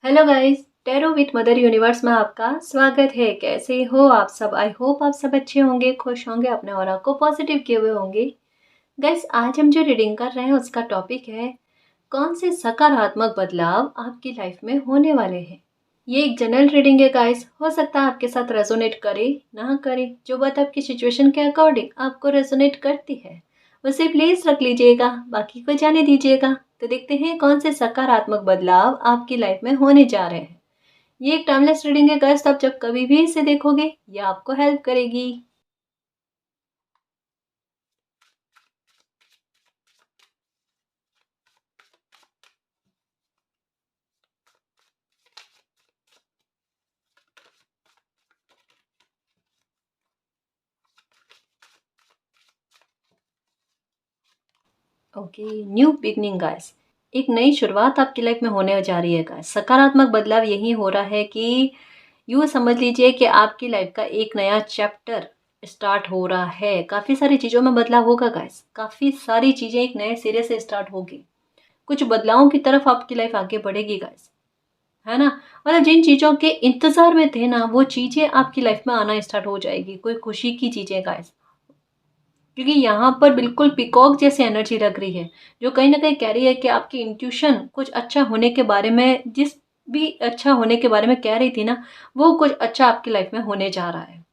Hello guys, tarot with mother universe में आपका स्वागत है। कैसे हो आप सब? आई होप आप सब अच्छे होंगे, खुश होंगे, अपने ऑरा को पॉजिटिव किए हुए होंगे। गाइस, आज हम जो रीडिंग कर रहे हैं उसका टॉपिक है कौन से सकारात्मक बदलाव आपकी लाइफ में होने वाले हैं। ये एक जनरल रीडिंग है गाइस, हो सकता है आपके साथ रेजोनेट करे ना करे। जो बात आपकी सिचुएशन के अकॉर्डिंग आपको रेजोनेट करती है उसे प्लीज रख लीजिएगा, बाकी को जाने दीजिएगा। तो देखते हैं कौन से सकारात्मक बदलाव आपकी लाइफ में होने जा रहे हैं। ये एक टाइमलेस रीडिंग है गाइस, आप जब कभी भी इसे देखोगे ये आपको हेल्प करेगी। ओके, न्यू बिगनिंग गाइस, एक नई शुरुआत आपकी लाइफ में होने जा रही है गाइस। सकारात्मक बदलाव यही हो रहा है कि यूँ समझ लीजिए कि आपकी लाइफ का एक नया चैप्टर स्टार्ट हो रहा है। काफ़ी सारी चीज़ों में बदलाव होगा गाइस, काफ़ी सारी चीज़ें एक नए सिरे से स्टार्ट होगी। कुछ बदलावों की तरफ आपकी लाइफ आगे बढ़ेगी गाइस, है ना। मतलब जिन चीज़ों के इंतज़ार में थे ना, वो चीज़ें आपकी लाइफ में आना स्टार्ट हो जाएगी। कोई खुशी की चीज़ें गाइस, क्योंकि यहाँ पर बिल्कुल पीकॉक जैसी एनर्जी लग रही है, जो कहीं न कहीं कह रही है कि आपकी इंट्यूशन कुछ अच्छा होने के बारे में, जिस भी अच्छा होने के बारे में कह रही थी ना, वो कुछ अच्छा आपकी लाइफ में होने जा रहा है।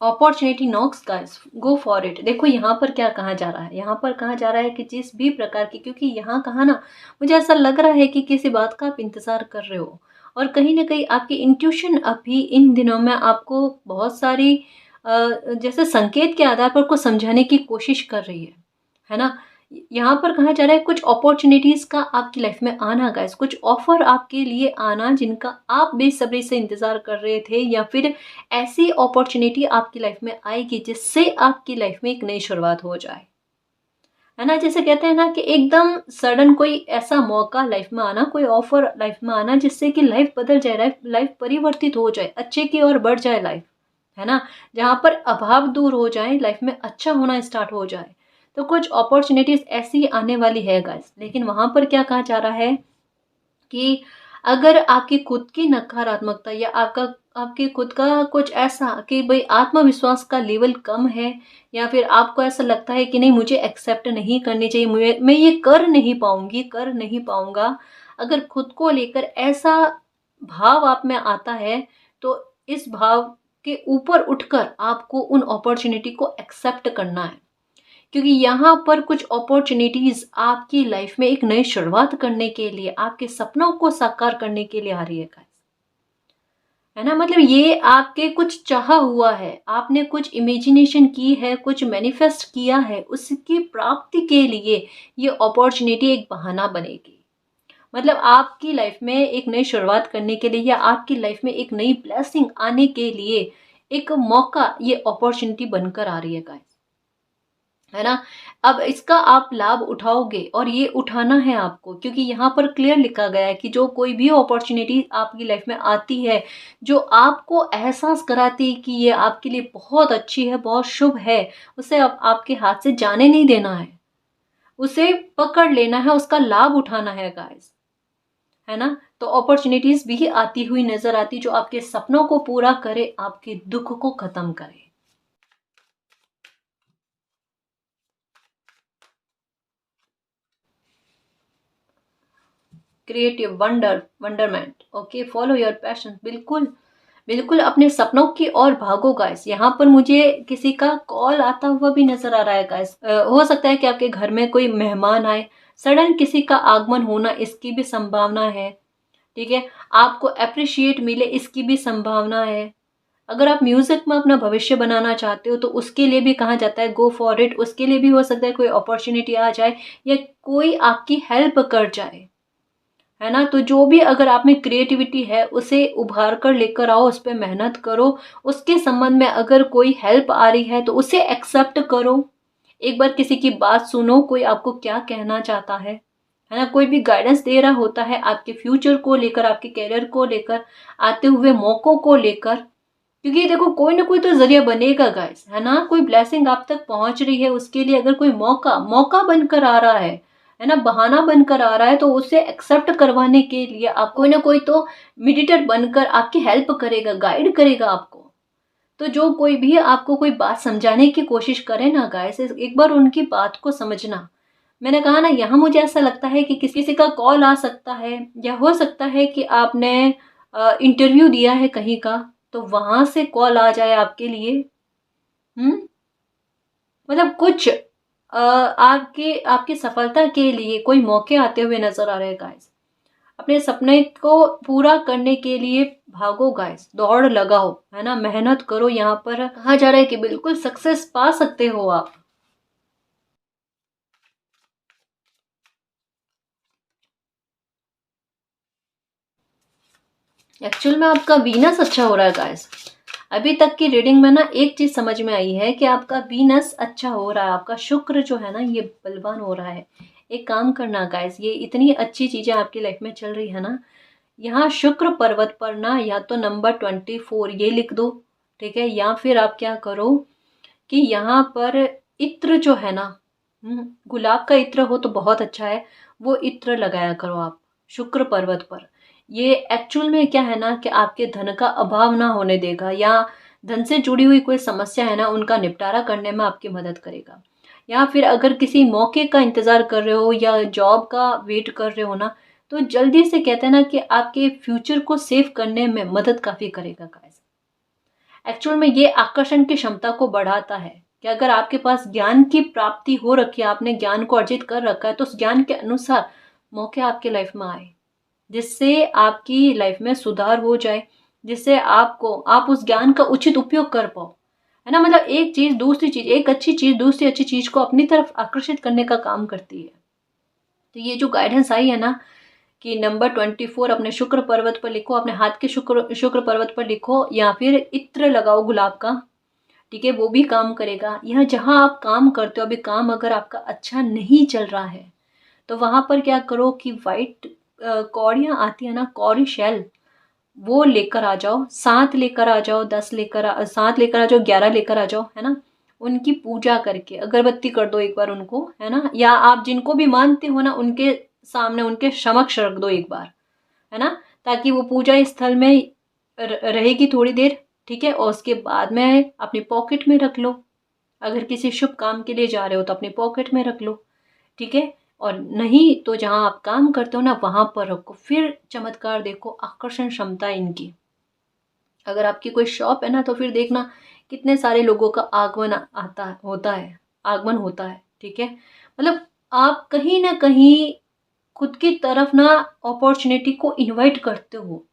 Opportunity knocks guys, go for it. देखो यहाँ पर क्या कहा जा रहा है, यहाँ पर कहा जा रहा है कि जिस भी प्रकार की, क्योंकि यहाँ कहा ना, मुझे ऐसा लग रहा है कि किसी बात का आप इंतज़ार कर रहे हो और कहीं न कहीं आपकी इंट्यूशन अभी इन दिनों में आपको बहुत सारी जैसे संकेत के आधार पर कुछ समझाने की कोशिश कर रही है ना। यहाँ पर कहा जा रहा है कुछ अपॉर्चुनिटीज़ का आपकी लाइफ में आना गाइस, कुछ ऑफ़र आपके लिए आना जिनका आप बेसब्री से इंतज़ार कर रहे थे, या फिर ऐसी अपॉर्चुनिटी आपकी लाइफ में आएगी जिससे आपकी लाइफ में एक नई शुरुआत हो जाए, है ना। जैसे कहते हैं ना कि एकदम सडन कोई ऐसा मौका लाइफ में आना, कोई ऑफर लाइफ में आना जिससे कि लाइफ बदल जाए, लाइफ लाइफ परिवर्तित हो जाए, अच्छे की ओर बढ़ जाए लाइफ, है ना। जहाँ पर अभाव दूर हो जाए, लाइफ में अच्छा होना स्टार्ट हो जाए। तो कुछ अपॉर्चुनिटीज ऐसी आने वाली है गाइस, लेकिन वहां पर क्या कहा जा रहा है कि अगर आपकी खुद की नकारात्मकता या आपके खुद का कुछ ऐसा कि भाई आत्मविश्वास का लेवल कम है, या फिर आपको ऐसा लगता है कि नहीं मुझे एक्सेप्ट नहीं करनी चाहिए, मैं ये कर नहीं पाऊंगी, कर नहीं पाऊंगा, अगर खुद को लेकर ऐसा भाव आप में आता है, तो इस भाव के ऊपर उठकर आपको उन अपॉर्चुनिटी को एक्सेप्ट करना है। क्योंकि यहाँ पर कुछ अपॉर्चुनिटीज आपकी लाइफ में एक नई शुरुआत करने के लिए, आपके सपनों को साकार करने के लिए आ रही है गाइस, है ना। मतलब ये आपके कुछ चाहा हुआ है, आपने कुछ इमेजिनेशन की है, कुछ मैनिफेस्ट किया है, उसकी प्राप्ति के लिए ये अपॉर्चुनिटी एक बहाना बनेगी। मतलब आपकी लाइफ में एक नई शुरुआत करने के लिए, या आपकी लाइफ में एक नई ब्लेसिंग आने के लिए एक मौका, ये अपॉर्चुनिटी बनकर आ रही है गाइस, है ना। अब इसका आप लाभ उठाओगे, और ये उठाना है आपको, क्योंकि यहाँ पर क्लियर लिखा गया है कि जो कोई भी अपॉर्चुनिटी आपकी लाइफ में आती है, जो आपको एहसास कराती है कि ये आपके लिए बहुत अच्छी है, बहुत शुभ है, उसे आप आपके हाथ से जाने नहीं देना है, उसे पकड़ लेना है, उसका लाभ उठाना है गाइस, है ना। तो अपॉर्चुनिटीज भी आती हुई नजर आती जो आपके सपनों को पूरा करे, आपके दुख को खत्म करे। Creative wonder wonderment, okay, follow your passion. बिल्कुल, बिल्कुल अपने सपनों की ओर भागो गाइस। यहाँ पर मुझे किसी का कॉल आता हुआ भी नजर आ रहा है गाइस। हो सकता है कि आपके घर में कोई मेहमान आए, सडन किसी का आगमन होना, इसकी भी संभावना है। ठीक है, आपको अप्रिशिएट मिले, इसकी भी संभावना है। अगर आप म्यूजिक में अपना भविष्य बनाना चाहते हो तो उसके लिए भी कहा जाता है गो फॉर इट, उसके लिए भी हो सकता है कोई अपॉर्चुनिटी आ जाए, या कोई आपकी हेल्प कर जाए, है ना। तो जो भी अगर आप में क्रिएटिविटी है उसे उभार कर लेकर आओ, उस पर मेहनत करो। उसके संबंध में अगर कोई हेल्प आ रही है तो उसे एक्सेप्ट करो। एक बार किसी की बात सुनो, कोई आपको क्या कहना चाहता है ना। कोई भी गाइडेंस दे रहा होता है आपके फ्यूचर को लेकर, आपके करियर को लेकर, आते हुए मौकों को लेकर, क्योंकि देखो कोई ना कोई तो ज़रिया बनेगा गाइस, है ना? कोई ब्लेसिंग आप तक पहुँच रही है, उसके लिए अगर कोई मौका मौका बनकर आ रहा है ना? बहाना बनकर आ रहा है, तो उसे एक्सेप्ट करवाने के लिए आप कोई ना कोई तो मेडिएटर बनकर आपकी हेल्प करेगा, गाइड करेगा आपको। तो जो कोई भी आपको कोई बात समझाने की कोशिश करे ना गाइस, एक बार उनकी बात को समझना। मैंने कहा ना, यहाँ मुझे ऐसा लगता है कि किसी का कॉल आ सकता है, या हो सकता है कि आपने इंटरव्यू दिया है कहीं का, तो वहां से कॉल आ जाए आपके लिए। मतलब कुछ आपके आपकी सफलता के लिए कोई मौके आते हुए नजर आ रहे हैं गाइस। अपने सपने को पूरा करने के लिए भागो गाइस, दौड़ लगाओ, है ना? मेहनत करो। यहाँ पर कहा जा रहा है कि बिल्कुल सक्सेस पा सकते हो आप। एक्चुअल में आपका वीनस अच्छा हो रहा है गाइस। अभी तक की रीडिंग में ना एक चीज समझ में आई है कि आपका वीनस अच्छा हो रहा है, आपका शुक्र जो है ना ये बलवान हो रहा है। एक काम करना गाइस, ये इतनी अच्छी चीजें आपकी लाइफ में चल रही है ना, यहाँ शुक्र पर्वत पर ना या तो नंबर 24 ये लिख दो, ठीक है? या फिर आप क्या करो कि यहाँ पर इत्र जो है ना, गुलाब का इत्र हो तो बहुत अच्छा है, वो इत्र लगाया करो आप शुक्र पर्वत पर। ये एक्चुअल में क्या है ना कि आपके धन का अभाव ना होने देगा, या धन से जुड़ी हुई कोई समस्या है ना उनका निपटारा करने में आपकी मदद करेगा। या फिर अगर किसी मौके का इंतजार कर रहे हो या जॉब का वेट कर रहे हो ना, तो जल्दी से कहते हैं ना कि आपके फ्यूचर को सेव करने में मदद काफी करेगा गाइस। एक्चुअल में ये आकर्षण की क्षमता को बढ़ाता है कि अगर आपके पास ज्ञान की प्राप्ति हो रखी है, आपने ज्ञान को अर्जित कर रखा है, तो उस ज्ञान के अनुसार मौके आपके लाइफ में आए, जिससे आपकी लाइफ में सुधार हो जाए, जिससे आप उस ज्ञान का उचित उपयोग कर पाओ, है ना? मतलब एक चीज दूसरी चीज, एक अच्छी चीज दूसरी अच्छी चीज को अपनी तरफ आकर्षित करने का काम करती है। तो ये जो गाइडेंस आई है ना कि नंबर 24 अपने शुक्र पर्वत पर लिखो, अपने हाथ के शुक्र शुक्र पर्वत पर लिखो, या फिर इत्र लगाओ गुलाब का, ठीक है? वो भी काम करेगा। यह जहां आप काम करते हो, अभी काम अगर आपका अच्छा नहीं चल रहा है, तो वहां पर क्या करो कि वाइट कौड़ियाँ आती है ना, कौड़ी शेल, वो लेकर आ जाओ, 7 लेकर आ जाओ, 7 लेकर आ जाओ, 11 लेकर आ जाओ, है ना? उनकी पूजा करके अगरबत्ती कर दो एक बार उनको, है ना? या आप जिनको भी मानते हो ना उनके सामने, उनके समक्ष रख दो एक बार, है ना? ताकि वो पूजा स्थल में रहेगी थोड़ी देर, ठीक है? और उसके बाद में अपनी पॉकेट में रख लो। अगर किसी शुभ काम के लिए जा रहे हो तो अपनी पॉकेट में रख लो, ठीक है? और नहीं तो जहाँ आप काम करते हो ना वहां पर रखो। फिर चमत्कार देखो, आकर्षण क्षमता इनकी। अगर आपकी कोई शॉप है ना, तो फिर देखना कितने सारे लोगों का आगमन होता है, ठीक है? मतलब आप कहीं ना कहीं खुद की तरफ ना अपॉर्चुनिटी को इनवाइट करते हो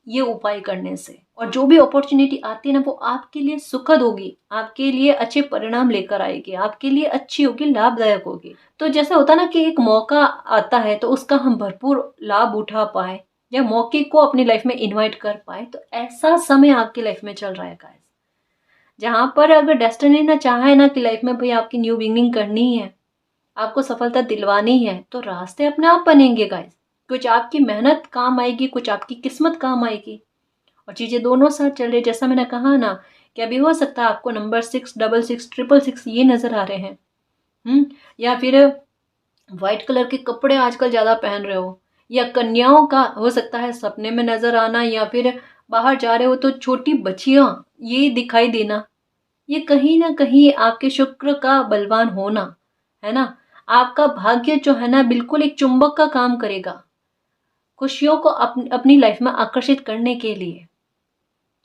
ये उपाय करने से। और जो भी अपॉर्चुनिटी आती है ना वो आपके लिए सुखद होगी, आपके लिए अच्छे परिणाम लेकर आएगी, आपके लिए अच्छी होगी, लाभदायक होगी। तो जैसा होता ना कि एक मौका आता है तो उसका हम भरपूर लाभ उठा पाए, या मौके को अपनी लाइफ में इनवाइट कर पाए, तो ऐसा समय आपकी लाइफ में चल रहा है गाइस। जहां पर अगर डेस्टिनी ना चाहे ना कि लाइफ में भाई आपकी न्यू बिगनिंग करनी है, आपको सफलता दिलवानी है, तो रास्ते अपने आप बनेंगे गाइस। कुछ आपकी मेहनत काम आएगी, कुछ आपकी किस्मत काम आएगी, और चीजें दोनों साथ चल रही। जैसा मैंने कहा ना कि अभी हो सकता है आपको नंबर 666 666 ये नजर आ रहे हैं, या फिर व्हाइट कलर के कपड़े आजकल ज्यादा पहन रहे हो, या कन्याओं का हो सकता है सपने में नजर आना, या फिर बाहर जा रहे हो तो छोटी बच्चियां ये दिखाई देना। ये कहीं ना कहीं आपके शुक्र का बलवान होना, है ना? आपका भाग्य जो है ना बिल्कुल एक चुंबक का काम करेगा, खुशियों को अपनी लाइफ में आकर्षित करने के लिए,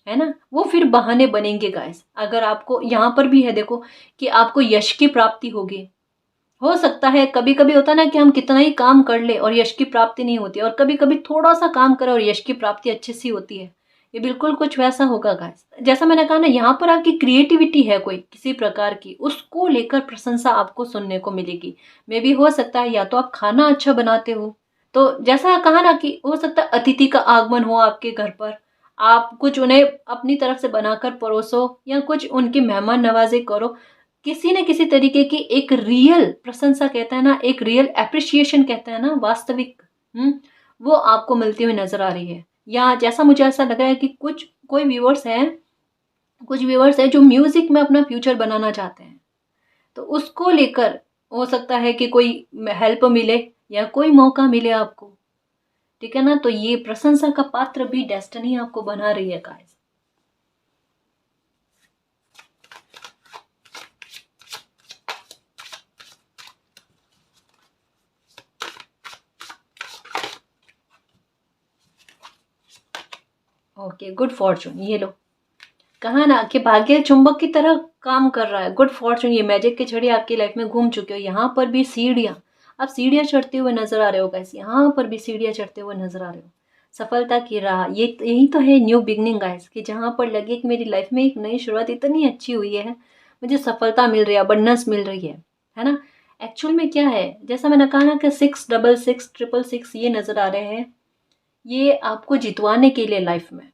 है ना? वो फिर बहाने बनेंगे गाइस। अगर आपको यहाँ पर भी है देखो कि आपको यश की प्राप्ति होगी। हो सकता है कभी कभी होता है ना कि हम कितना ही काम कर ले और यश की प्राप्ति नहीं होती, और कभी कभी थोड़ा सा काम करें और यश की प्राप्ति अच्छी सी होती है। ये बिल्कुल कुछ वैसा होगा गाइस। जैसा मैंने कहा ना, यहाँ पर आपकी क्रिएटिविटी है कोई किसी प्रकार की, उसको लेकर प्रशंसा आपको सुनने को मिलेगी। मे भी हो सकता है या तो आप खाना अच्छा बनाते हो, तो जैसा कहा ना कि हो सकता है अतिथि का आगमन हो आपके घर पर, आप कुछ उन्हें अपनी तरफ से बनाकर परोसो, या कुछ उनकी मेहमान नवाजी करो। किसी न किसी तरीके की एक रियल प्रशंसा कहते हैं ना, एक रियल एप्रिसिएशन कहते हैं ना, वास्तविक, वो आपको मिलती हुई नजर आ रही है। या जैसा मुझे ऐसा लग रहा है कि कुछ कोई व्यूअर्स हैं कुछ व्यूअर्स हैं जो म्यूजिक में अपना फ्यूचर बनाना चाहते हैं, तो उसको लेकर हो सकता है कि कोई हेल्प मिले या कोई मौका मिले आपको। ठीक है ना, तो ये प्रशंसा का पात्र भी डेस्टिनी आपको बना रही है गाइस। ओके, गुड फॉर्चून, ये लो, कहा ना कि भाग्य चुंबक की तरह काम कर रहा है। गुड फॉर्चून, ये मैजिक की छड़ी आपकी लाइफ में घूम चुके हो। यहाँ पर भी सीढ़ियाँ, आप सीढ़ियाँ चढ़ते हुए नजर आ रहे हो गाइस, यहाँ पर भी सीढ़ियाँ चढ़ते हुए नजर आ रहे हो। सफलता की राह, ये यही तो है न्यू बिगनिंग गाइस, कि जहाँ पर लगे कि मेरी लाइफ में एक नई शुरुआत इतनी अच्छी हुई है, मुझे सफलता मिल रही है, अबंडेंस मिल रही है ना। एक्चुअल में क्या है, जैसा मैंने कहा ना कि 666 ये नजर आ रहे हैं, ये आपको जितवाने के लिए, लाइफ में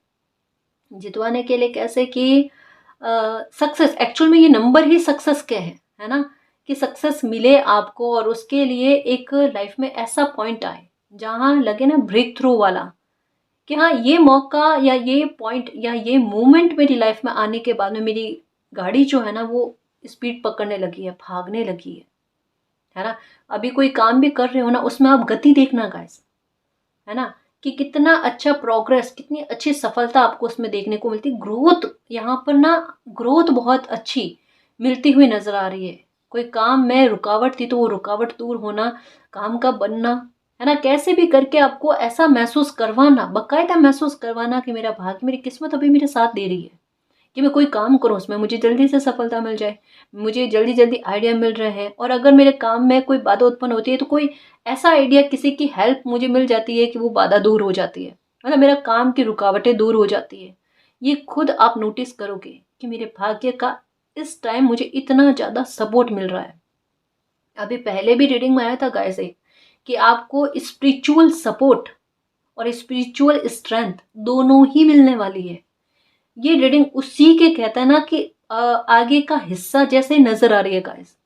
जितवाने के लिए कैसे कि सक्सेस, एक्चुअल में ये नंबर ही सक्सेस के है ना, कि सक्सेस मिले आपको और उसके लिए एक लाइफ में ऐसा पॉइंट आए जहाँ लगे ना ब्रेक थ्रू वाला, कि हाँ ये मौका या ये पॉइंट या ये मोमेंट मेरी लाइफ में आने के बाद में मेरी गाड़ी जो है ना वो स्पीड पकड़ने लगी है, भागने लगी है ना। अभी कोई काम भी कर रहे हो ना, उसमें आप गति देखना गाइस, है ना, कि कितना अच्छा प्रोग्रेस, कितनी अच्छी सफलता आपको उसमें देखने को मिलती, ग्रोथ, यहाँ पर ना ग्रोथ बहुत अच्छी मिलती हुई नजर आ रही है। कोई काम में रुकावट थी तो वो रुकावट दूर होना, काम का बनना, है ना, कैसे भी करके आपको ऐसा महसूस करवाना, बाकायदा महसूस करवाना कि मेरा भाग्य, मेरी किस्मत अभी मेरे साथ दे रही है, कि मैं कोई काम करूँ उसमें मुझे जल्दी से सफलता मिल जाए, मुझे जल्दी जल्दी आइडिया मिल रहे हैं, और अगर मेरे काम में कोई बाधा उत्पन्न होती है तो कोई ऐसा आइडिया, किसी की हेल्प मुझे मिल जाती है कि वो बाधा दूर हो जाती है, मतलब मेरा काम की रुकावटें दूर हो जाती है। ये खुद आप नोटिस करोगे कि मेरे भाग्य का इस टाइम मुझे इतना ज़्यादा सपोर्ट मिल रहा है। अभी पहले भी रीडिंग में आया था गाइस कि आपको स्पिरिचुअल सपोर्ट और स्पिरिचुअल स्ट्रेंथ दोनों ही मिलने वाली है। ये रीडिंग उसी के कहता है ना कि आगे का हिस्सा जैसे नजर आ रही है गाइस,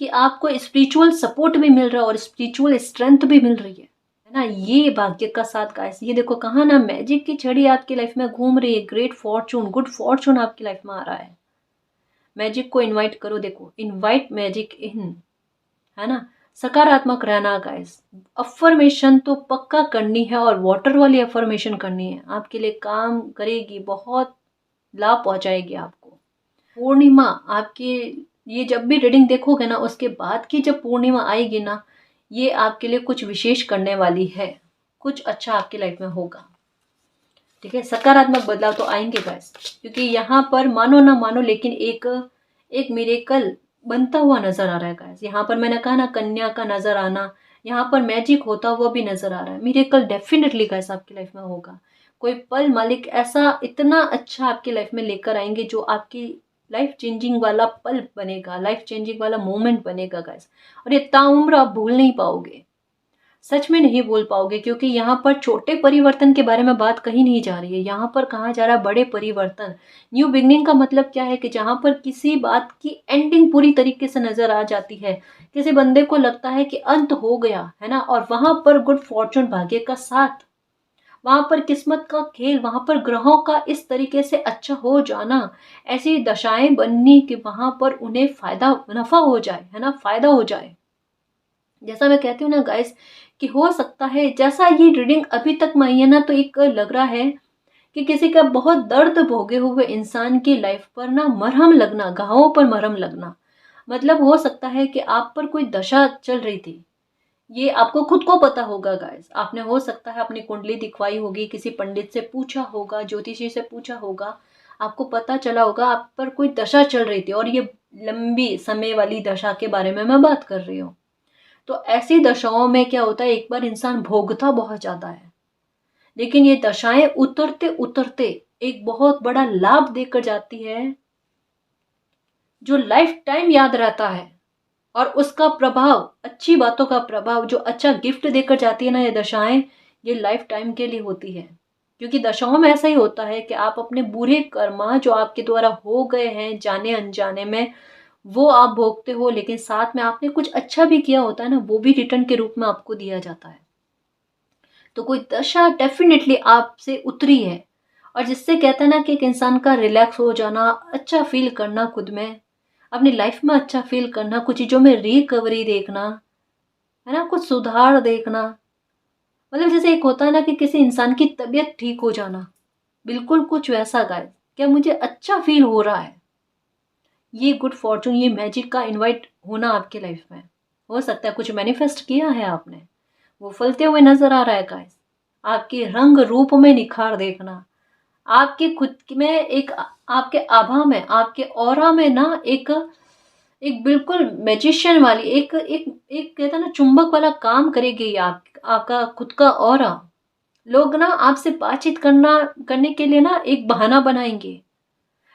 कि आपको स्पिरिचुअल सपोर्ट भी मिल रहा है और स्पिरिचुअल स्ट्रेंथ भी मिल रही है ना। ये भाग्य का साथ गाइस, ये देखो कहा ना मैजिक की छड़ी आपकी लाइफ में घूम रही है, ग्रेट फॉर्चून, गुड फॉर्चून आपकी लाइफ में आ रहा है। मैजिक को इनवाइट करो, देखो इनवाइट मैजिक इन, है ना। सकारात्मक रहना गाइस, अफर्मेशन तो पक्का करनी है, और वाटर वाली अफर्मेशन करनी है, आपके लिए काम करेगी, बहुत लाभ पहुंचाएगी आपको। पूर्णिमा आपकी, ये जब भी रीडिंग देखोगे ना उसके बाद की जब पूर्णिमा आएगी ना, ये आपके लिए कुछ विशेष करने वाली है, कुछ अच्छा आपकी लाइफ में होगा। ठीक है, सकारात्मक बदलाव तो आएंगे गाइस, क्योंकि यहाँ पर मानो ना मानो लेकिन एक एक मिरेकल बनता हुआ नजर आ रहा है गाइस। यहाँ पर मैंने कहा ना कन्या का नजर आना, यहाँ पर मैजिक होता हुआ भी नजर आ रहा है। मिरेकल डेफिनेटली गाइस आपकी लाइफ में होगा। कोई पल मालिक ऐसा इतना अच्छा आपकी लाइफ में लेकर आएंगे जो आपकी लाइफ चेंजिंग वाला पल बनेगा, लाइफ चेंजिंग वाला मोमेंट बनेगा गाइस। और ये ताउम्र आप भूल नहीं पाओगे, सच में नहीं बोल पाओगे, क्योंकि यहाँ पर छोटे परिवर्तन के बारे में बात कही नहीं जा रही है, यहाँ पर कहा जा रहा है बड़े परिवर्तन। न्यू बिगनिंग का मतलब क्या है कि जहाँ पर किसी बात की एंडिंग पूरी तरीके से नजर आ जाती है, किसी बंदे को लगता है कि अंत हो गया है ना, और वहां पर गुड फॉर्चून, भाग्य का साथ, वहां पर किस्मत का खेल, वहां पर ग्रहों का इस तरीके से अच्छा हो जाना, ऐसी दशाएं बननी कि वहां पर उन्हें फायदा, नफा हो जाए, है ना, फायदा हो जाए। जैसा मैं कहती हूँ ना गाइस, कि हो सकता है जैसा ये रीडिंग अभी तक में आई है ना, तो एक लग रहा है कि किसी का बहुत दर्द भोगे हुए इंसान की लाइफ पर ना मरहम लगना, घावों पर मरहम लगना। मतलब हो सकता है कि आप पर कोई दशा चल रही थी, ये आपको खुद को पता होगा गाइस। आपने हो सकता है अपनी कुंडली दिखवाई होगी, किसी पंडित से पूछा होगा, ज्योतिषी से पूछा होगा, आपको पता चला होगा आप पर कोई दशा चल रही थी, और ये लंबी समय वाली दशा के बारे में मैं बात कर रही हूँ। तो ऐसी दशाओं में क्या होता है, एक बार इंसान भोगता बहुत ज्यादा है, लेकिन ये दशाएं उतरते उतरते एक बहुत बड़ा लाभ देकर जाती है, जो लाइफ टाइम याद रहता है। और उसका प्रभाव, अच्छी बातों का प्रभाव, जो अच्छा गिफ्ट देकर जाती है ना ये दशाएं, ये लाइफ टाइम के लिए होती है। क्योंकि दशाओं में ऐसा ही होता है कि आप अपने बुरे कर्मा जो आपके द्वारा हो गए हैं जाने अनजाने में, वो आप भोगते हो, लेकिन साथ में आपने कुछ अच्छा भी किया होता है ना, वो भी रिटर्न के रूप में आपको दिया जाता है। तो कोई दशा डेफिनेटली आपसे उतरी है, और जिससे कहता है ना कि एक इंसान का रिलैक्स हो जाना, अच्छा फील करना खुद में, अपनी लाइफ में अच्छा फील करना, कुछ चीज़ों में रिकवरी देखना, है ना, कुछ सुधार देखना। मतलब जैसे एक होता है ना कि किसी इंसान की तबीयत ठीक हो जाना, बिल्कुल कुछ वैसा गाइस। क्या मुझे अच्छा फील हो रहा है, ये गुड फॉर्चून, ये मैजिक का इनवाइट होना आपके लाइफ में। हो सकता है कुछ मैनिफेस्ट किया है आपने, वो फलते हुए नजर आ रहा है गाइस। आपके रंग रूप में निखार देखना, आपके खुद में एक, आपके आभा में, आपके ऑरा में ना एक एक बिल्कुल मैजिशियन वाली एक एक एक कहता है ना चुंबक वाला काम करेगी ये आपका खुद का ऑरा। लोग ना आपसे बातचीत करने के लिए ना एक बहाना बनाएंगे,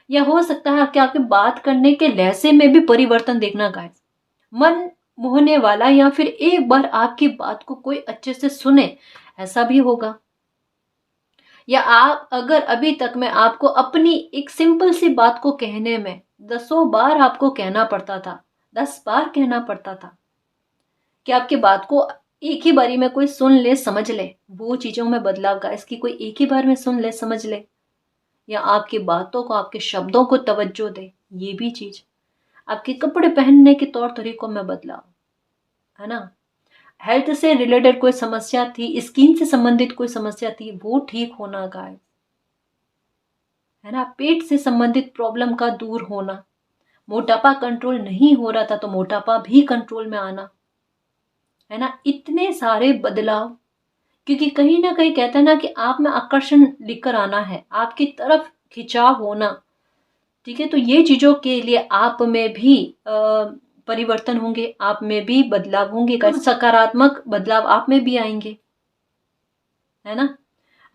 या हो सकता है कि आपके बात करने के लहजे में भी परिवर्तन देखना गाइस। मन मोहने वाला, या फिर एक बार आपकी बात को कोई अच्छे से सुने, ऐसा भी होगा। या आप अगर अभी तक में आपको अपनी एक सिंपल सी बात को कहने में दसों बार आपको कहना पड़ता था, 10 बार कहना पड़ता था कि आपकी बात को एक ही बारी में कोई सुन ले समझ ले, वो चीजों में बदलाव का इसकी कोई एक ही बार में सुन ले समझ ले, या आपकी बातों को, आपके शब्दों को तवज्जो दे, ये भी चीज। आपके कपड़े पहनने के तौर तरीकों में बदलाव, है ना। हेल्थ से रिलेटेड कोई समस्या थी, स्किन से संबंधित कोई समस्या थी, वो ठीक होना गाइस, है ना। पेट से संबंधित प्रॉब्लम का दूर होना, मोटापा कंट्रोल नहीं हो रहा था तो मोटापा भी कंट्रोल में आना, है ना। इतने सारे बदलाव, क्योंकि कहीं ना कहीं कहता है ना कि आप में आकर्षण लेकर आना है, आपकी तरफ खिंचाव होना, ठीक है। तो ये चीजों के लिए आप में भी परिवर्तन होंगे, आप में भी बदलाव होंगे, सकारात्मक बदलाव आप में भी आएंगे, है ना।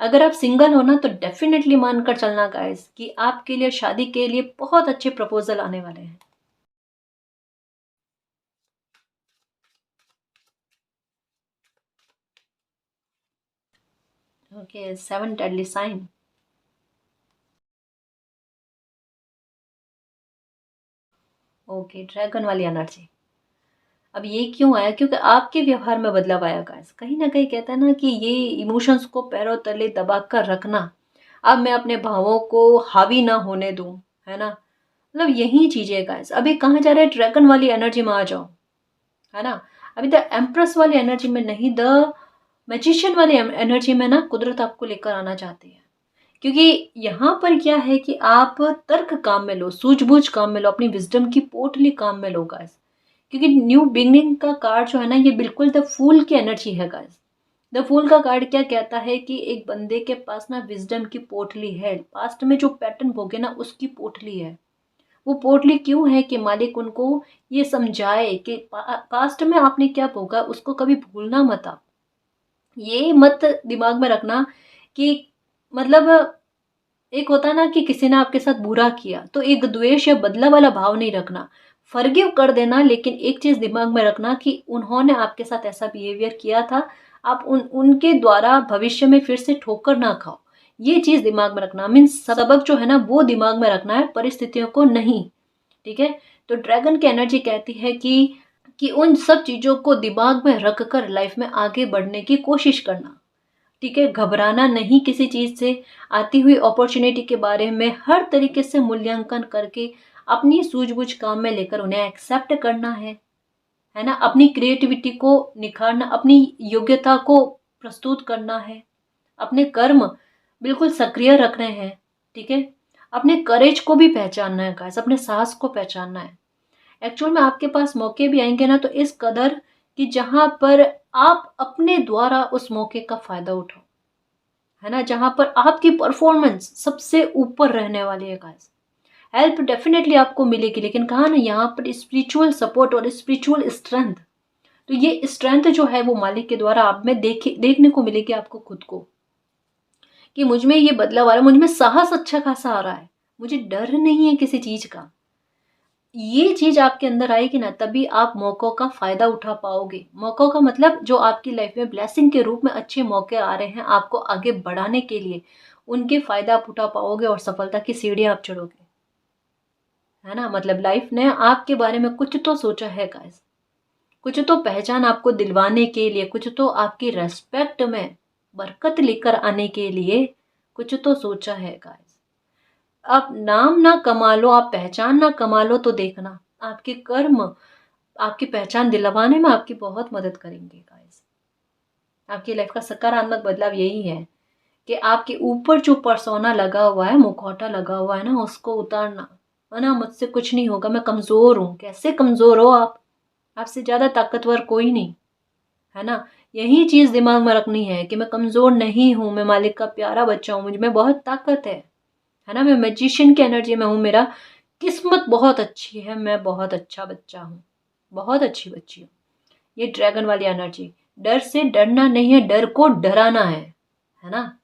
अगर आप सिंगल हो ना तो डेफिनेटली मानकर चलना गाइस कि आपके लिए शादी के लिए बहुत अच्छे प्रपोजल आने वाले हैं। Okay, 7 deadly sins. Okay, dragon वाली एनर्जी। अब ये क्यों आया, क्योंकि आपके व्यवहार में बदलाव आया गाइस। कहीं ना कहीं कहता है ना कि ये इमोशंस को पैरों तले दबा कर रखना, अब मैं अपने भावों को हावी ना होने दूं, है ना। मतलब यही चीजें गाइस। अभी कहाँ जा रहे हैं, ड्रैगन वाली एनर्जी में आ जाओ, है ना। अभी द एम्प्रेस वाली एनर्जी में नहीं, द मैजिशियन वाली एनर्जी में ना कुदरत आपको लेकर आना चाहती है। क्योंकि यहाँ पर क्या है कि आप तर्क काम में लो, सूझबूझ काम में लो, अपनी विजडम की पोटली काम में लो गाइस। क्योंकि न्यू बिगनिंग का कार्ड जो है ना, ये बिल्कुल द फूल की एनर्जी है गाइस। द फूल का कार्ड क्या कहता है कि एक बंदे के पास ना विजडम की पोटली है, पास्ट में जो पैटर्न भोगे ना उसकी पोटली है। वो पोटली क्यों है कि मालिक उनको ये समझाए कि पास्ट में आपने क्या भोगा उसको कभी भूलना मत आप। ये मत दिमाग में रखना कि मतलब एक होता है ना कि किसी ने आपके साथ बुरा किया तो एक द्वेष या बदला वाला भाव नहीं रखना, फॉरगिव कर देना। लेकिन एक चीज दिमाग में रखना कि उन्होंने आपके साथ ऐसा बिहेवियर किया था, आप उनके द्वारा भविष्य में फिर से ठोकर ना खाओ। ये चीज दिमाग में रखना, मीन्स सबक जो है ना वो दिमाग में रखना है, परिस्थितियों को नहीं, ठीक है। तो ड्रैगन की एनर्जी कहती है कि उन सब चीजों को दिमाग में रख कर लाइफ में आगे बढ़ने की कोशिश करना, ठीक है। घबराना नहीं किसी चीज से, आती हुई अपॉर्चुनिटी के बारे में हर तरीके से मूल्यांकन करके अपनी सूझबूझ काम में लेकर उन्हें एक्सेप्ट करना है ना। अपनी क्रिएटिविटी को निखारना, अपनी योग्यता को प्रस्तुत करना है, अपने कर्म बिल्कुल सक्रिय रखने हैं, ठीक है। अपने करेज को भी पहचानना है गाइस, अपने साहस को पहचानना है। एक्चुअल में आपके पास मौके भी आएंगे ना तो इस कदर कि जहां पर आप अपने द्वारा उस मौके का फायदा उठाओ, है ना, जहां पर आपकी परफॉर्मेंस सबसे ऊपर रहने वाली है गाइस। हेल्प डेफिनेटली आपको मिलेगी, लेकिन कहा ना यहाँ पर स्पिरिचुअल सपोर्ट और स्पिरिचुअल स्ट्रेंथ, तो ये स्ट्रेंथ जो है वो मालिक के द्वारा आप में देखने को मिलेगी आपको खुद को, कि मुझ में ये बदलाव आ रहा है, मुझ में साहस अच्छा खासा आ रहा है, मुझे डर नहीं है किसी चीज का। ये चीज आपके अंदर आएगी ना तभी आप मौकों का फायदा उठा पाओगे। मौकों का मतलब जो आपकी लाइफ में ब्लेसिंग के रूप में अच्छे मौके आ रहे हैं आपको आगे बढ़ाने के लिए, उनके फायदा आप उठा पाओगे और सफलता की सीढ़ियां आप चढ़ोगे, है ना। मतलब लाइफ ने आपके बारे में कुछ तो सोचा है गाइस, कुछ तो पहचान आपको दिलवाने के लिए, कुछ तो आपकी रेस्पेक्ट में बरकत लेकर आने के लिए कुछ तो सोचा है गाइस। आप नाम ना कमा लो, आप पहचान ना कमा लो, तो देखना आपके कर्म आपकी पहचान दिलवाने में आपकी बहुत मदद करेंगे गाइस। आपकी लाइफ का सकारात्मक बदलाव यही है कि आपके ऊपर जो परसोना लगा हुआ है, मुखौटा लगा हुआ है ना, उसको उतारना। है ना, मुझसे कुछ नहीं होगा, मैं कमज़ोर हूँ। कैसे कमज़ोर हो आप? आपसे ज़्यादा ताकतवर कोई नहीं। है ना, यही चीज़ दिमाग में रखनी है कि मैं कमज़ोर नहीं हूँ, मैं मालिक का प्यारा बच्चा हूँ, मुझ में बहुत ताकत है। है ना, मैं मैजिशियन की एनर्जी में हूँ, मेरा किस्मत बहुत अच्छी है, मैं बहुत अच्छा बच्चा हूँ, बहुत अच्छी बच्ची हूँ। ये ड्रैगन वाली एनर्जी, डर से डरना नहीं है, डर को डराना है ना।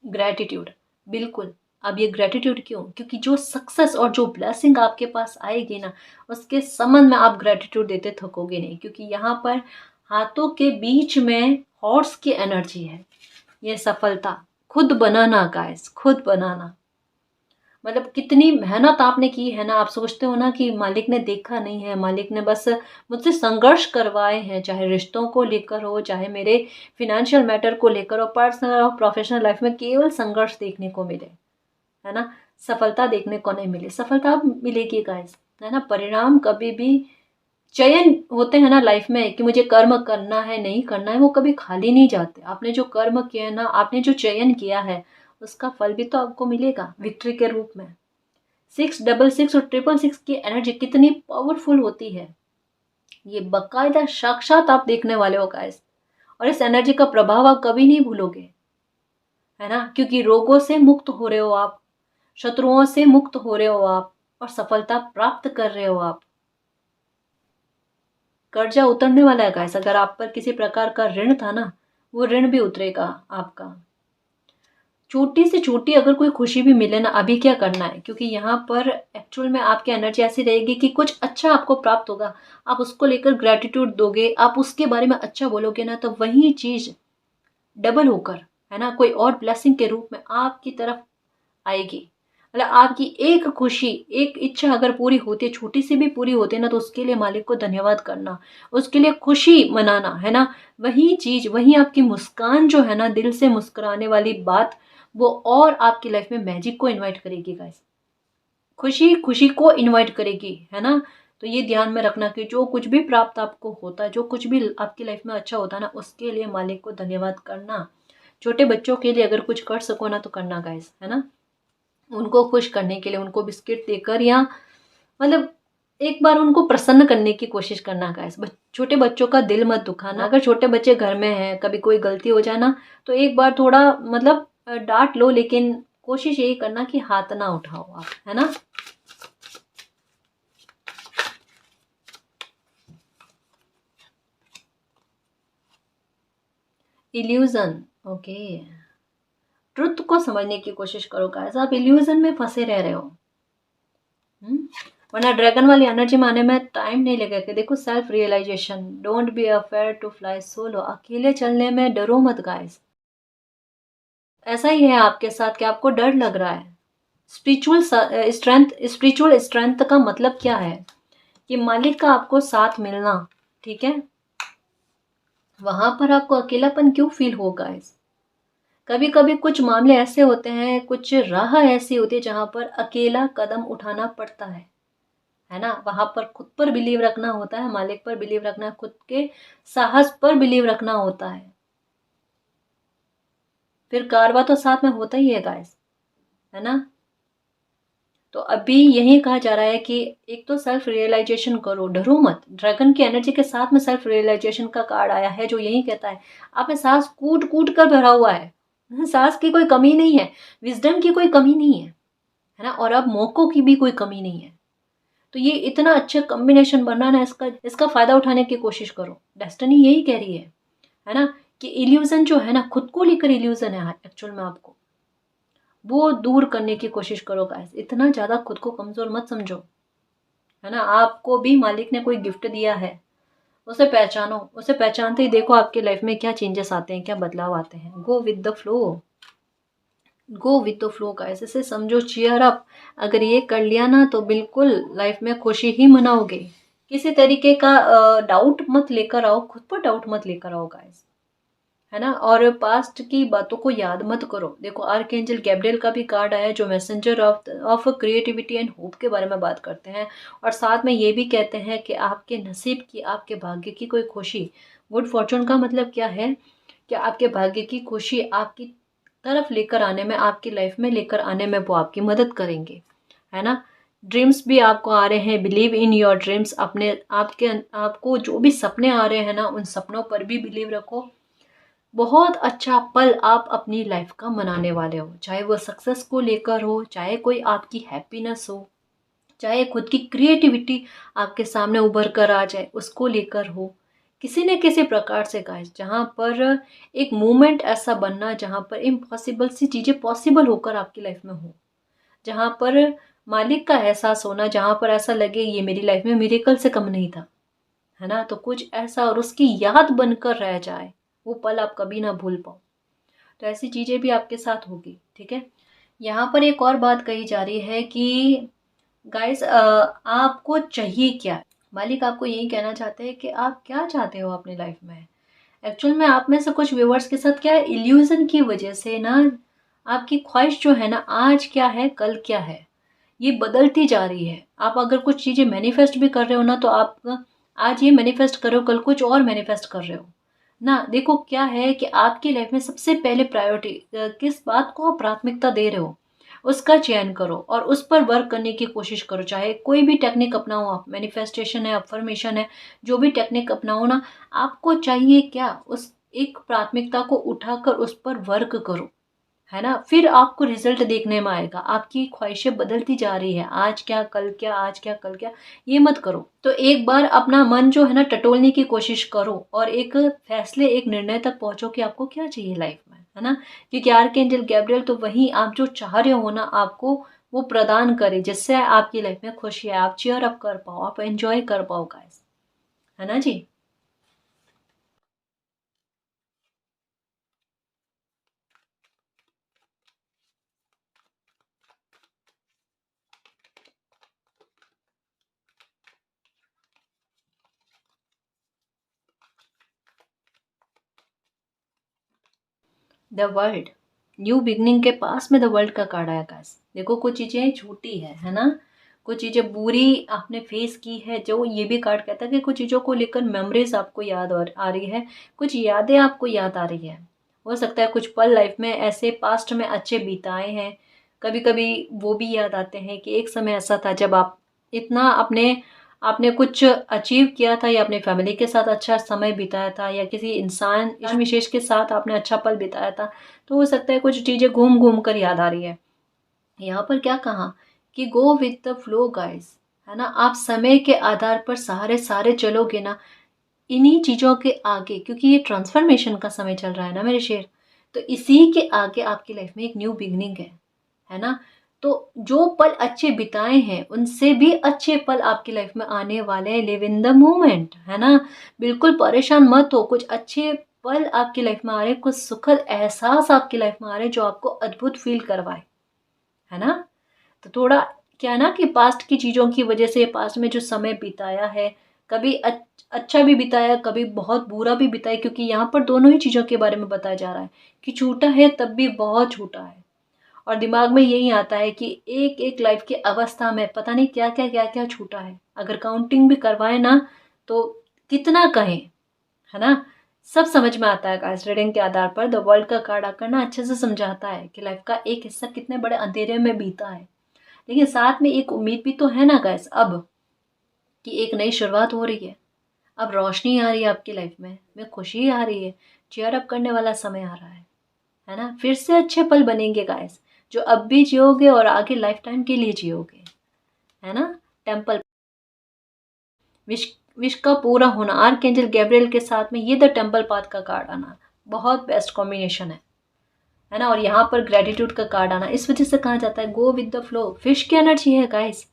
ग्रैटिट्यूड, बिल्कुल। अब ये ग्रैटिट्यूड क्यों? क्योंकि जो सक्सेस और जो ब्लेसिंग आपके पास आएगी ना, उसके संबंध में आप ग्रैटिट्यूड देते थकोगे नहीं, क्योंकि यहाँ पर हाथों के बीच में हॉर्स की एनर्जी है। ये सफलता खुद बनाना गाइस, खुद बनाना। मतलब कितनी मेहनत आपने की है ना। आप सोचते हो ना कि मालिक ने देखा नहीं है, मालिक ने बस मुझसे संघर्ष करवाए हैं, चाहे रिश्तों को लेकर हो, चाहे मेरे फाइनेंशियल मैटर को लेकर हो, पर्सनल और प्रोफेशनल लाइफ में केवल संघर्ष देखने को मिले। है ना, सफलता देखने को नहीं मिली। सफलता अब मिलेगी गाइस। है ना, परिणाम कभी भी चयन होते हैं ना लाइफ में कि मुझे कर्म करना है नहीं करना है, वो कभी खाली नहीं जाते। आपने जो कर्म किया ना, आपने जो चयन किया है, उसका फल भी तो आपको मिलेगा विक्ट्री के रूप में। 666 और 666 की एनर्जी कितनी पावरफुल होती है, ये बकायदा साक्षात आप देखने वाले हो गाइस। और इस एनर्जी का प्रभाव आप कभी नहीं भूलोगे। है ना, क्योंकि रोगों से मुक्त हो रहे हो आप, शत्रुओं से मुक्त हो रहे हो आप, और सफलता प्राप्त कर रहे हो आप। कर्जा उतरने वाला है गाइस। अगर आप पर किसी प्रकार का ऋण था ना, वो ऋण भी उतरेगा आपका। छोटी से छोटी अगर कोई खुशी भी मिले ना, अभी क्या करना है, क्योंकि यहाँ पर एक्चुअल में आपकी एनर्जी ऐसी रहेगी कि कुछ अच्छा आपको प्राप्त होगा, आप उसको लेकर ग्रेटिट्यूड दोगे, आप उसके बारे में अच्छा बोलोगे ना, तो वही चीज़ डबल होकर, है ना, कोई और ब्लेसिंग के रूप में आपकी तरफ आएगी। मतलब आपकी एक खुशी, एक इच्छा अगर पूरी होती है, छोटी सी भी पूरी होती है ना, तो उसके लिए मालिक को धन्यवाद करना, उसके लिए खुशी मनाना। है ना, वही चीज़, वही आपकी मुस्कान जो है ना, दिल से मुस्कुराने वाली बात, वो और आपकी लाइफ में मैजिक को इनवाइट करेगी गाइस। खुशी खुशी को इनवाइट करेगी। है ना, तो ये ध्यान में रखना कि जो कुछ भी प्राप्त आपको होता है, जो कुछ भी आपकी लाइफ में अच्छा होता है ना, उसके लिए मालिक को धन्यवाद करना। छोटे बच्चों के लिए अगर कुछ कर सको ना, तो करना गाइस। है ना, उनको खुश करने के लिए उनको बिस्किट देकर, या मतलब एक बार उनको प्रसन्न करने की कोशिश करना गाइस। छोटे बच्चों का दिल मत दुखाना। अगर छोटे बच्चे घर में हैं, कभी कोई गलती हो जाए ना, तो एक बार थोड़ा मतलब डांट लो, लेकिन कोशिश यही करना कि हाथ ना उठाओ आप। है ना, इल्यूजन, ओके। ट्रुथ को समझने की कोशिश करो गाइस। आप इल्यूजन में फंसे रह रहे हो। वरना ड्रैगन वाली एनर्जी में आने में टाइम नहीं लगेगा। देखो, self realization, don't be afraid to fly solo. अकेले चलने में डरो मत गाइस। ऐसा ही है आपके साथ कि आपको डर लग रहा है। स्पिरिचुअल स्ट्रेंथ का मतलब क्या है कि मालिक का आपको साथ मिलना। ठीक है, वहां पर आपको अकेलापन क्यों फील होगा? इस कभी कभी कुछ मामले ऐसे होते हैं, कुछ राह ऐसी होती है जहां पर अकेला कदम उठाना पड़ता है ना। वहां पर खुद पर बिलीव रखना होता है, मालिक पर बिलीव रखना, खुद के साहस पर बिलीव रखना होता है। फिर कारवा तो साथ में होता ही है गाइस। है ना, तो अभी यही कहा जा रहा है कि एक तो सेल्फ रियलाइजेशन करो, डरो मत। ड्रैगन की एनर्जी के साथ में सेल्फ रियलाइजेशन का कार्ड आया है, जो यही कहता है आप में सांस कूट कूट कर भरा हुआ है। सांस की कोई कमी नहीं है, विजडम की कोई कमी नहीं है ना, और अब मौकों की भी कोई कमी नहीं है। तो ये इतना अच्छा कॉम्बिनेशन बना ना, इसका इसका फायदा उठाने की कोशिश करो। डेस्टिनी यही कह रही है ना, कि इल्यूजन जो है ना, खुद को लेकर इल्यूजन है एक्चुअल में, आपको वो दूर करने की कोशिश करो गाइस। इतना ज़्यादा खुद को कमज़ोर मत समझो। है ना, आपको भी मालिक ने कोई गिफ्ट दिया है, उसे पहचानो। उसे पहचानते ही देखो आपकी लाइफ में क्या चेंजेस आते हैं, क्या बदलाव आते हैं। Go with the flow, go with the flow guys. इसे समझो चीयर अप। अगर ये कर लिया ना, तो बिल्कुल लाइफ में खुशी ही मनाओगे। किसी तरीके का डाउट मत लेकर आओ, खुद पर डाउट मत लेकर आओ गाइस। है ना। और पास्ट की बातों को याद मत करो। देखो आर्कएंजल गैब्रियल का भी कार्ड आया है जो messenger of creativity and hope के बारे में बात करते हैं। और साथ में ये भी कहते हैं कि आपके नसीब की, आपके भाग्य की कोई खुशी, गुड फॉर्चून का मतलब क्या है कि आपके भाग्य की खुशी आपकी तरफ लेकर आने में, आपकी लाइफ में लेकर आने में वो आपकी मदद करेंगे, है ना। ड्रीम्स भी आपको आ रहे हैं, बिलीव इन योर ड्रीम्स। अपने आपके आपको जो भी सपने आ रहे हैं ना, उन सपनों पर भी बिलीव रखो। बहुत अच्छा पल आप अपनी लाइफ का मनाने वाले हो, चाहे वो सक्सेस को लेकर हो, चाहे कोई आपकी हैप्पीनेस हो, चाहे खुद की क्रिएटिविटी आपके सामने उभर कर आ जाए उसको लेकर हो। किसी न किसी प्रकार से गाइस, जहाँ पर एक मोमेंट ऐसा बनना जहाँ पर इम्पॉसिबल सी चीज़ें पॉसिबल होकर आपकी लाइफ में हो, जहाँ पर मालिक का एहसास होना, जहाँ पर ऐसा लगे ये मेरी लाइफ में मिरेकल से कम नहीं था, है ना। तो कुछ ऐसा और उसकी याद बनकर रह जाए, वो पल आप कभी ना भूल पाओ। तो ऐसी चीज़ें भी आपके साथ होगी, ठीक है। यहाँ पर एक और बात कही जा रही है कि गाइस आपको चाहिए क्या। मालिक आपको यही कहना चाहते हैं कि आप क्या चाहते हो अपनी लाइफ में। एक्चुअल में आप में से कुछ व्यूवर्स के साथ क्या है, इल्यूजन की वजह से ना आपकी ख्वाहिश जो है ना, आज क्या है कल क्या है, ये बदलती जा रही है। आप अगर कुछ चीज़ें मैनिफेस्ट भी कर रहे हो ना, तो आप आज ये मैनिफेस्ट कर रहे हो, कल कुछ और मैनिफेस्ट कर रहे हो ना। देखो क्या है कि आपकी लाइफ में सबसे पहले प्रायोरिटी किस बात को आप प्राथमिकता दे रहे हो, उसका चयन करो और उस पर वर्क करने की कोशिश करो। चाहे कोई भी टेक्निक अपनाओ आप, मैनिफेस्टेशन है, अफर्मेशन है, जो भी टेक्निक अपनाओ ना, आपको चाहिए क्या, उस एक प्राथमिकता को उठाकर उस पर वर्क करो, है ना। फिर आपको रिजल्ट देखने में आएगा। आपकी ख्वाहिशें बदलती जा रही है, आज क्या कल क्या, आज क्या कल क्या, ये मत करो। तो एक बार अपना मन जो है ना टटोलने की कोशिश करो और एक फैसले, एक निर्णय तक पहुंचो कि आपको क्या चाहिए लाइफ में, है ना। क्योंकि आर्कएंजल गैब्रियल तो वही आप जो चाह रहे हो ना, आपको वो प्रदान करे, जिससे आपकी लाइफ में खुशी है, आप चीयर अप कर पाओ, आप एंजॉय कर पाओ गाइस, है ना जी। द वर्ल्ड, न्यू बिगनिंग के पास में द वर्ल्ड का कार्ड आया गाइस। देखो कुछ चीज़ें छूटी है ना, कुछ चीज़ें बुरी आपने फेस की है, जो ये भी कार्ड कहता है कि कुछ चीज़ों को लेकर मेमोरीज आपको याद आ रही है, कुछ यादें आपको याद आ रही है। हो सकता है कुछ पल लाइफ में ऐसे पास्ट में अच्छे बिताए हैं, कभी कभी वो भी याद आते हैं कि एक समय ऐसा था जब आप इतना अपने आपने कुछ अचीव किया था, या अपने फैमिली के साथ अच्छा समय बिताया था, या किसी इंसान विशेष के साथ आपने अच्छा पल बिताया था। तो हो सकता है कुछ चीज़ें घूम घूम कर याद आ रही है। यहाँ पर क्या कहा कि go with the flow guys, है ना। आप समय के आधार पर सारे सारे चलोगे ना, इन्हीं चीज़ों के आगे, क्योंकि ये ट्रांसफॉर्मेशन का समय चल रहा है ना मेरे शेर, तो इसी के आगे आपकी लाइफ में एक न्यू बिगनिंग है ना। तो जो पल अच्छे बिताए हैं उनसे भी अच्छे पल आपकी लाइफ में आने वाले हैं। लिव इन द मोमेंट, है ना। बिल्कुल परेशान मत हो, कुछ अच्छे पल आपकी लाइफ में आ रहे हैं, कुछ सुखद एहसास आपकी लाइफ में आ रहे हैं जो आपको अद्भुत फील करवाए, है ना। तो थोड़ा क्या है ना कि पास्ट की चीज़ों की वजह से, पास्ट में जो समय बिताया है, कभी अच्छा भी बिताया, कभी बहुत बुरा भी बिताया, क्योंकि यहाँ पर दोनों ही चीज़ों के बारे में बताया जा रहा है कि छूटा है तब भी बहुत छूटा है। और दिमाग में यही आता है कि एक एक लाइफ की अवस्था में पता नहीं क्या क्या छूटा है। अगर काउंटिंग भी करवाए ना, तो कितना कहें, है ना। सब समझ में आता है गाइस। रीडिंग के आधार पर द वर्ल्ड का कार्ड आकर ना अच्छे से समझाता है कि लाइफ का एक हिस्सा कितने बड़े अंधेरे में बीता है, लेकिन साथ में एक उम्मीद भी तो है ना गाइस, अब कि एक नई शुरुआत हो रही है। अब रोशनी आ रही है आपकी लाइफ में खुशी आ रही है, चेयर अप करने वाला समय आ रहा है ना। फिर से अच्छे पल बनेंगे गाइस, जो अब भी जियोगे और आगे लाइफ टाइम के लिए जियोगे, है ना। टेम्पल, विश विश का पूरा होना, आर्कएंजल गैब्रियल के साथ में ये द टेम्पल पाथ का कार्ड आना बहुत बेस्ट कॉम्बिनेशन है ना। और यहाँ पर ग्रेटिट्यूड का कार्ड आना, इस वजह से कहा जाता है go with the flow. Fish की एनर्जी है गाइस,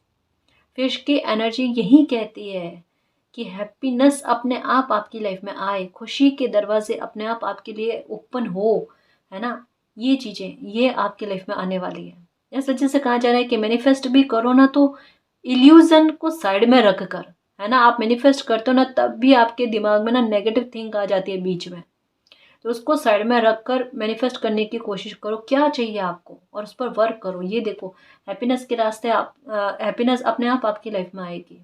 फिश की एनर्जी यही कहती है कि हैप्पीनेस अपने आप आपकी लाइफ में आए, खुशी के दरवाजे अपने आप आपके लिए ओपन हो, है ना। ये चीज़ें ये आपकी लाइफ में आने वाली है। इस वजह से कहा जा रहा है कि मैनिफेस्ट भी करो ना, तो इल्यूजन को साइड में रख कर, है ना। आप मैनिफेस्ट करते हो ना, तब भी आपके दिमाग में ना नेगेटिव थिंक आ जाती है बीच में। तो उसको साइड में रख कर मैनिफेस्ट करने की कोशिश करो, क्या चाहिए आपको, और उस पर वर्क करो। ये देखो, हैप्पीनेस के रास्ते आप हैप्पीनेस अपने आप आपकी लाइफ में आएगी।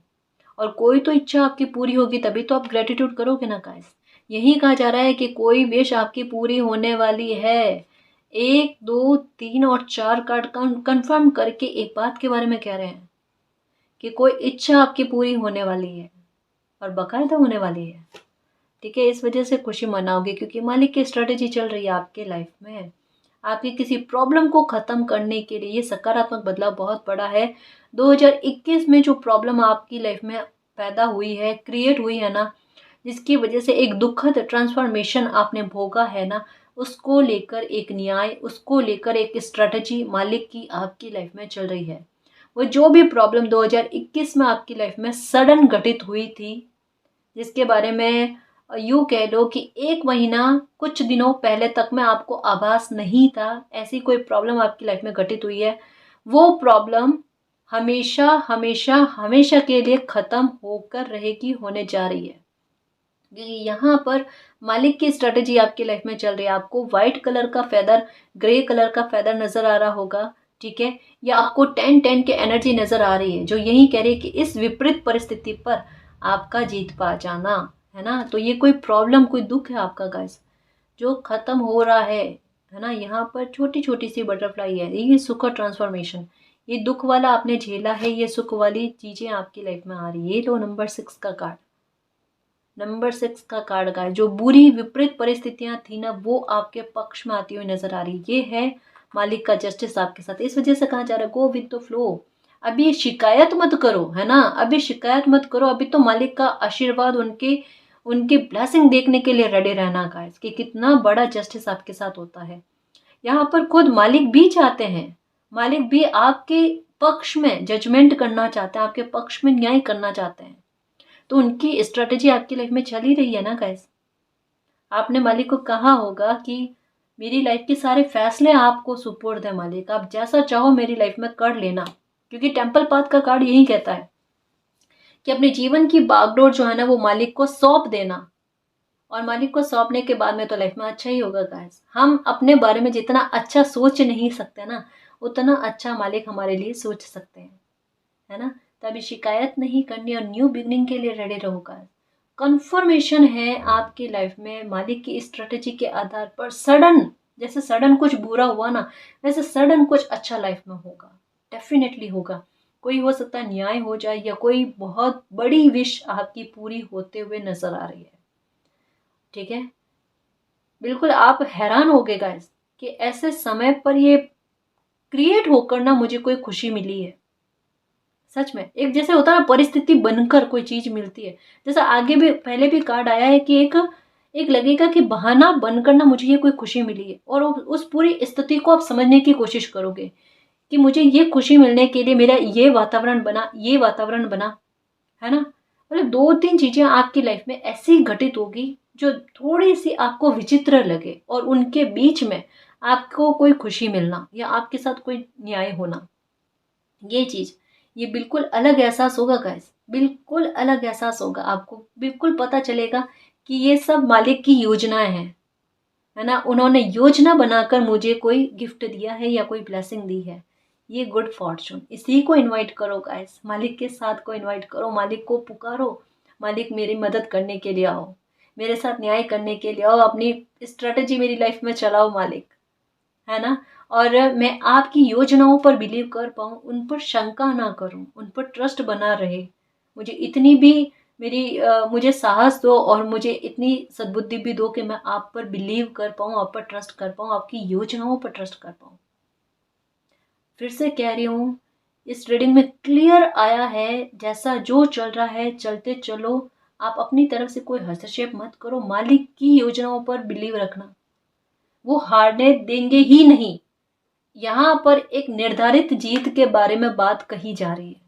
और कोई तो इच्छा आपकी पूरी होगी तभी तो आप ग्रेटिट्यूड करोगे ना गाइस। यही कहा जा रहा है कि कोई विश आपकी पूरी होने वाली है। 1, 2, 3 और 4 कार्ड कंफर्म करके एक बात के बारे में कह रहे हैं कि कोई इच्छा आपकी पूरी होने वाली है और बाकायदा होने वाली है। ठीक है, इस वजह से खुशी मनाओगे क्योंकि मालिक की स्ट्रेटेजी चल रही है आपके लाइफ में। आपकी किसी प्रॉब्लम को ख़त्म करने के लिए ये सकारात्मक बदलाव बहुत बड़ा है। 2021 में जो प्रॉब्लम आपकी लाइफ में पैदा हुई है, क्रिएट हुई है ना, जिसकी वजह से एक दुखद ट्रांसफॉर्मेशन आपने भोगा है ना, उसको लेकर एक न्याय, उसको लेकर एक स्ट्रेटजी मालिक की आपकी लाइफ में चल रही है। वो जो भी प्रॉब्लम 2021 में आपकी लाइफ में सडन घटित हुई थी, जिसके बारे में यूँ कह लो कि 1 महीना कुछ दिनों पहले तक में आपको आभास नहीं था, ऐसी कोई प्रॉब्लम आपकी लाइफ में घटित हुई है, वो प्रॉब्लम हमेशा हमेशा हमेशा के लिए ख़त्म होकर रहेगी, होने जा रही है। यहाँ पर मालिक की स्ट्रेटेजी आपकी लाइफ में चल रही है। आपको वाइट कलर का फेदर, ग्रे कलर का फेदर नज़र आ रहा होगा, ठीक है, या आपको 10-10 की एनर्जी नज़र आ रही है, जो यही कह रही है कि इस विपरीत परिस्थिति पर आपका जीत पा जाना, है ना। तो ये कोई प्रॉब्लम, कोई दुख है आपका गाइस, जो ख़त्म हो रहा है ना। यहाँ पर छोटी छोटी सी बटरफ्लाई है, ये सुख और ट्रांसफॉर्मेशन। ये दुख वाला आपने झेला है, ये सुख वाली चीज़ें आपकी लाइफ में आ रही है। ये लो नंबर 6 का कार्ड, नंबर 6 का कार्ड का जो बुरी विपरीत परिस्थितियां थी ना, वो आपके पक्ष में आती हुई नजर आ रही। ये है मालिक का जस्टिस आपके साथ। इस वजह से कहा जा रहा है गो विद द फ्लो। अभी शिकायत मत करो, है ना, अभी शिकायत मत करो। अभी तो मालिक का आशीर्वाद, उनकी ब्लेसिंग देखने के लिए रेडी रहना गाइस, कि कितना बड़ा जस्टिस आपके साथ होता है। यहाँ पर खुद मालिक भी चाहते हैं, मालिक भी आपके पक्ष में जजमेंट करना चाहते हैं, आपके पक्ष में न्याय करना चाहते हैं। तो उनकी स्ट्रेटेजी आपकी लाइफ में चल ही रही है ना गाइस। आपने मालिक को कहा होगा कि मेरी लाइफ के सारे फैसले आपको सुपुर्द है मालिक, आप जैसा चाहो मेरी लाइफ में कर लेना। क्योंकि टेम्पल पाथ का कार्ड यही कहता है कि अपने जीवन की बागडोर जो है ना, वो मालिक को सौंप देना। और मालिक को सौंपने के बाद में तो लाइफ में अच्छा ही होगा गाइस। हम अपने बारे में जितना अच्छा सोच नहीं सकते ना, उतना अच्छा मालिक हमारे लिए सोच सकते हैं, है ना। तभी शिकायत नहीं करनी और न्यू बिगनिंग के लिए रेडी रहो गाइस। कन्फर्मेशन है आपकी लाइफ में मालिक की स्ट्रेटेजी के आधार पर। सडन, जैसे सडन कुछ बुरा हुआ ना, वैसे सडन कुछ अच्छा लाइफ में होगा, डेफिनेटली होगा। कोई हो सकता है न्याय हो जाए, या कोई बहुत बड़ी विश आपकी पूरी होते हुए नजर आ रही है, ठीक है। बिल्कुल आप हैरान हो गए गाइस कि ऐसे समय पर ये क्रिएट होकर ना मुझे कोई खुशी मिली है। सच में एक जैसे होता है ना, परिस्थिति बनकर कोई चीज मिलती है। जैसा आगे भी पहले भी कार्ड आया है कि एक लगेगा कि बहाना बनकर ना मुझे ये कोई खुशी मिली है, और उस पूरी स्थिति को आप समझने की कोशिश करोगे कि मुझे ये खुशी मिलने के लिए मेरा ये वातावरण बना, ये वातावरण बना, है ना। मतलब 2-3 चीजें आपकी लाइफ में ऐसी घटित होगी जो थोड़ी सी आपको विचित्र लगे, और उनके बीच में आपको कोई खुशी मिलना या आपके साथ कोई न्याय होना, ये चीज, ये बिल्कुल अलग एहसास होगा गाइस, बिल्कुल अलग एहसास होगा। आपको बिल्कुल पता चलेगा कि ये सब मालिक की योजनाएं हैं, है ना। उन्होंने योजना बनाकर मुझे कोई गिफ्ट दिया है या कोई ब्लेसिंग दी है। ये गुड फॉर्चून, इसी को इनवाइट करो गाइस, मालिक के साथ को इनवाइट करो, मालिक को पुकारो, मालिक मेरी मदद करने के लिए आओ, मेरे साथ न्याय करने के लिए आओ, अपनी स्ट्रेटेजी मेरी लाइफ में चलाओ मालिक, है ना। और मैं आपकी योजनाओं पर बिलीव कर पाऊँ, उन पर शंका ना करूँ, उन पर ट्रस्ट बना रहे। मुझे इतनी भी मुझे साहस दो और मुझे इतनी सद्बुद्धि भी दो कि मैं आप पर बिलीव कर पाऊँ, आप पर ट्रस्ट कर पाऊँ, आपकी योजनाओं पर ट्रस्ट कर पाऊँ। फिर से कह रही हूँ, इस रीडिंग में क्लियर आया है, जैसा जो चल रहा है चलते चलो, आप अपनी तरफ से कोई हस्तक्षेप मत करो, मालिक की योजनाओं पर बिलीव रखना, वो हारने देंगे ही नहीं। यहाँ पर एक निर्धारित जीत के बारे में बात कही जा रही है।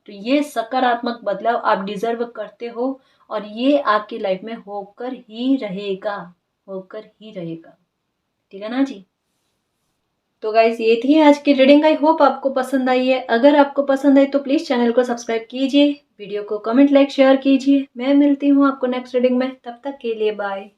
तो ये सकारात्मक बदलाव आप डिजर्व करते हो, और ये आपकी लाइफ में होकर ही रहेगा, होकर ही रहेगा, ठीक है ना जी। तो गाइज ये थी आज की रीडिंग, आई होप आपको पसंद आई है। अगर आपको पसंद आई तो प्लीज चैनल को सब्सक्राइब कीजिए, वीडियो को कमेंट, लाइक, शेयर कीजिए। मैं मिलती हूँ आपको नेक्स्ट रीडिंग में, तब तक के लिए बाय।